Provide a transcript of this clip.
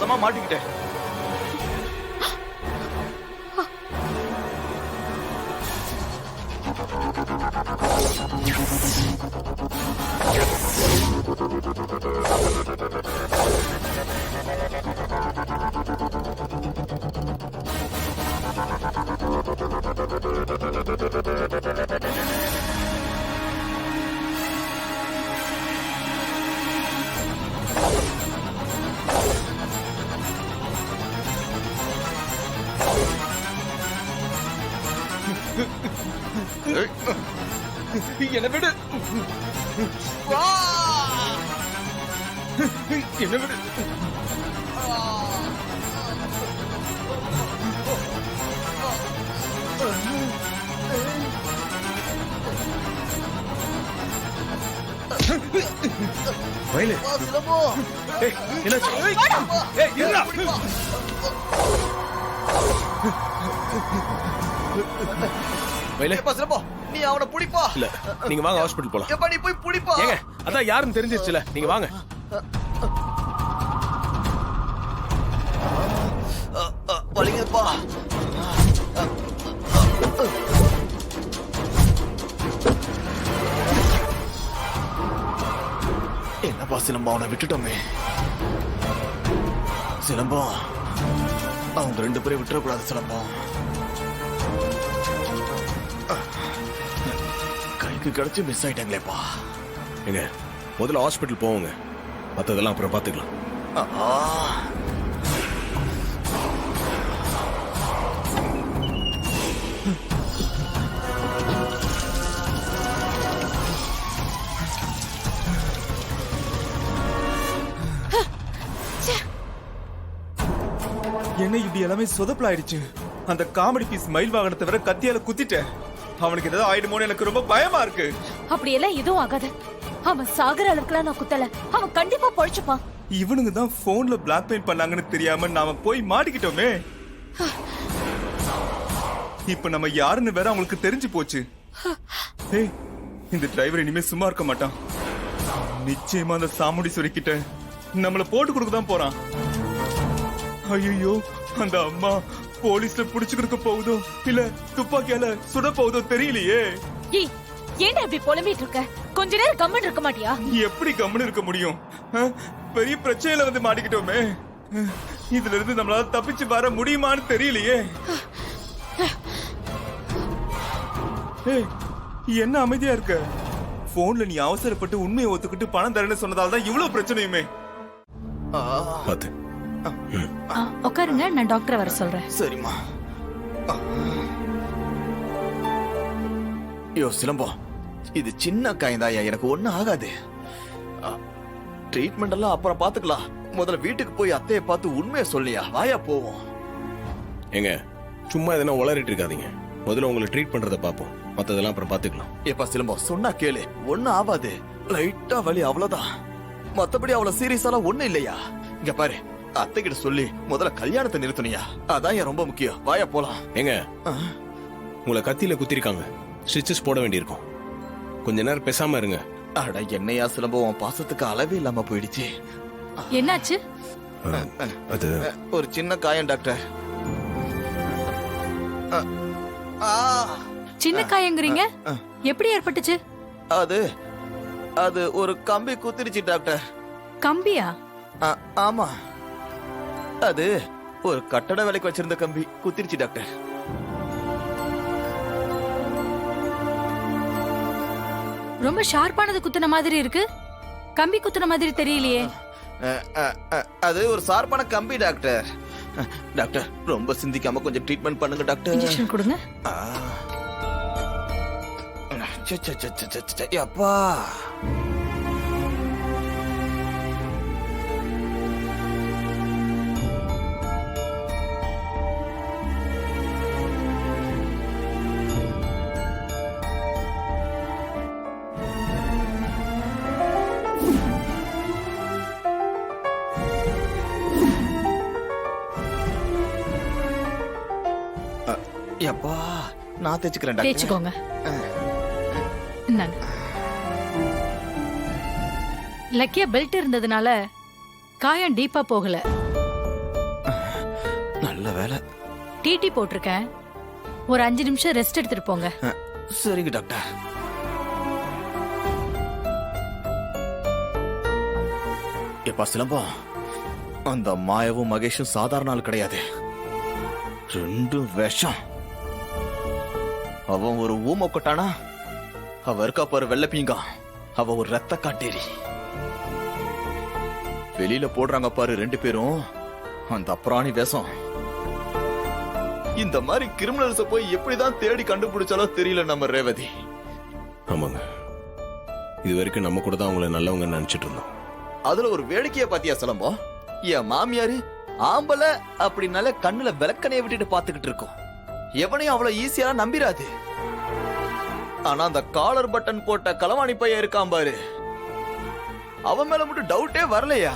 வசமா மாட்டிக்கிட்டேன். என்ன விடு, என்ன விடு. வயலு, ஏய், என்னாச்சு? ஏய், இருடா. வயலு, நீ அவனை புடிப்பா. இல்ல, நீங்க வாங்க ஹாஸ்பிடல் போலாம். எப்ப நீ போய் புடிப்பா. ஏங்க, அதான் யாருன்னு தெரிஞ்சிருச்சுல, நீங்க வாங்க. வலிங்கப்பா. என்னப்பா சிலம்பம், அவனை விட்டுட்டோமே. சிலம்பம், அவங்க 2 பேரையும் விட்டுறக்கூடாது சிலம்பம். கைக்கு கிடைச்சு மிஸ் ஆயிட்டாங்களேப்பா. ஏங்க, முதல்ல ஹாஸ்பிடல் போவோங்க, மத்ததெல்லாம் அப்புறம் பாத்துக்கலாம். என்ன இப்படி எல்லாமே சொதப்பல் ஆயிடுச்சு. அந்த காமெடி பீஸ் மயில் வாகனத்தை வர கத்தியால குத்திட்டேன். அவனுக்கு ஏதாவது ஆயிடுமோன்னு எனக்கு ரொம்ப பயமா இருக்கு. அப்படியெல்லாம் எதுவும் ஆகாது. அவன் சாகர அளவுக்குலாம் நான் குத்தல. அவன் கண்டிப்பா பொழைச்சுப்பான். இவனுங்க தான் போன்ல பிளாக்மெயில் பண்ணாங்கன்னு தெரியாம நாம போய் மாட்டிக்கிட்டோமே. இப்ப நம்ம யாருன்னு வேற அவங்களுக்கு தெரிஞ்சு போச்சு. ஏய், இந்த டிரைவர் இனிமே சும்மா இருக்க மாட்டான். நிச்சயமா அந்த சாமுண்டீஸ்வரி கிட்ட நம்மள போட்டு கொடுக்க தான் போறான். ஐயோ, அந்த அம்மா போலீஸ்ல புடிச்சு கொடுக்க போகுதோ இல்ல துப்பாக்கியால சுட போகுதோ தெரியலையே. ஏய், ஏன்டா இப்படி புலம்பிட்டு இருக்க? கொஞ்ச நேரம் கம்மன் இருக்க மாட்டியா? எப்படி கம்முன்னு இருக்க முடியும்? பெரிய பிரச்சனையில வந்து மாட்டிக்கிட்டோமே. இதுல இருந்து நம்மளால தப்பிச்சு வர முடியுமான்னு தெரியலையே. ஏய், என்ன அமைதியா இருக்க? போன்ல நீ அவசரப்பட்டு உண்மையை ஒத்துக்கிட்டு பணம் தரேன்னு சொன்னதால தான் இவ்வளவு பிரச்சனையுமே. பாத்து உட்காருங்க, நான் டாக்டரை வர சொல்றேன். சரிம்மா. யோ சிலம்பம், இது சின்ன காயந்தாயா, எனக்கு ஒண்ணும் ஆகாது. ட்ரீட்மெண்ட் எல்லாம் அப்புறம் பாத்துக்கலாம். முதல்ல வீட்டுக்கு போய் அத்தைய பார்த்து உண்மையை சொல்லியா, வாயா போவோம். ஏங்க, சும்மா எதனா உளறிட்டு இருக்காதீங்க. முதல்ல உங்களை ட்ரீட் பண்றத பாப்போம், மத்ததெல்லாம் அப்புறம் பாத்துக்கலாம். எப்பா சிலம்பம், சொன்னா கேளு, ஒண்ணும் ஆகாது. லைட்டா வலி, அவ்வளவுதான். மத்தபடி அவ்வளவு சீரியஸாலாம் ஒண்ணும் இல்லையா. இங்க பாரு, அத்தை கிட்ட சொல்லி முதல்ல கல்யாணத்தை நிறுத்தணியா, அதான் ஏன் ரொம்ப முக்கியம். வாயா போலாம். ஏங்க, உங்களை கத்தியில குத்திருக்காங்க, ஸ்டிச்சஸ் போட வேண்டியிருக்கும். கொஞ்ச நேரம் பேசாம இருங்க. அட என்னையா சிலம்பம், உன் பாசத்துக்கு அளவே இல்லாம போயிடுச்சு. என்னாச்சு? அது ஒரு சின்ன காயம் டாக்டர். சின்ன காயங்கிறீங்க? எப்படி ஏற்பட்டுச்சு? அது அது ஒரு கம்பி குத்திருச்சு டாக்டர். கம்பியா? ஆமா, அது ஒரு கட்டட வேலைக்கு வச்சிருந்த கம்பி குத்திருச்சு டாக்டர். ரொம்ப ஷார்ப்பானது குத்துன மாதிரி இருக்கு. கம்பி குத்துன மாதிரி தெரியலையே. அது ஒரு சார்பான கம்பி டாக்டர். டாக்டர், ரொம்ப சிந்திக்காம கொஞ்சம் ட்ரீட்மெண்ட் பண்ணுங்க டாக்டர். இன்ஜெக்ஷன் கொடுங்க. அப்பா, அப்பா, நான் தேய்ச்சுக்கிறேன் டாக்டர். தேய்ச்சுக்கோங்க. இந்தாங்க. லக்கியா பெல்ட் இருந்ததுனால காயம் டீப்பா போகல. வேலை. டிடி போட்டிருக்கேன். ஒரு 5 நிமிஷம் ரெஸ்ட் எடுத்துட்டு போங்க. சரிங்க டாக்டர். எப்பா சிலம்பம், அந்த மாயவும் மகேஷும் சாதாரண ஆள் கிடையாது. 2 விஷம். அவன் ஒரு ஊம கொட்டானா, அவ இருக்கா பாரு வெள்ளப்பீங்கா, அவ ஒரு ரத்த காட்டேரி. வெளியில போடுறாங்க பாரு 2 பேரும், அந்த பிராணி வேஷம். இந்த மாதிரி கிரிமினல்ஸ போய் எப்படிதான் தேடி கண்டுபிடிச்சாலோ தெரியல நம்ம ரேவதி. ஆமாங்க, இது வரைக்கும் நம்ம கூட தான் அவங்கள நல்லவங்க நினைச்சிட்டு இருந்தோம். அதுல ஒரு வேடிக்கைய பாத்தியா சிலம்பம்? என் மாமியாரு ஆம்பளை அப்படின்னால கண்ணுல விளக்கணைய விட்டுட்டு பாத்துக்கிட்டு இருக்கோம். எவனையும் அவ்வளவு ஈஸியா நம்பிராது. ஆனா அந்த காலர் பட்டன் போட்ட களவாணி பையன் இருக்கான் பாரு, அவன் மேல மட்டும் டவுட்டே வரலையா?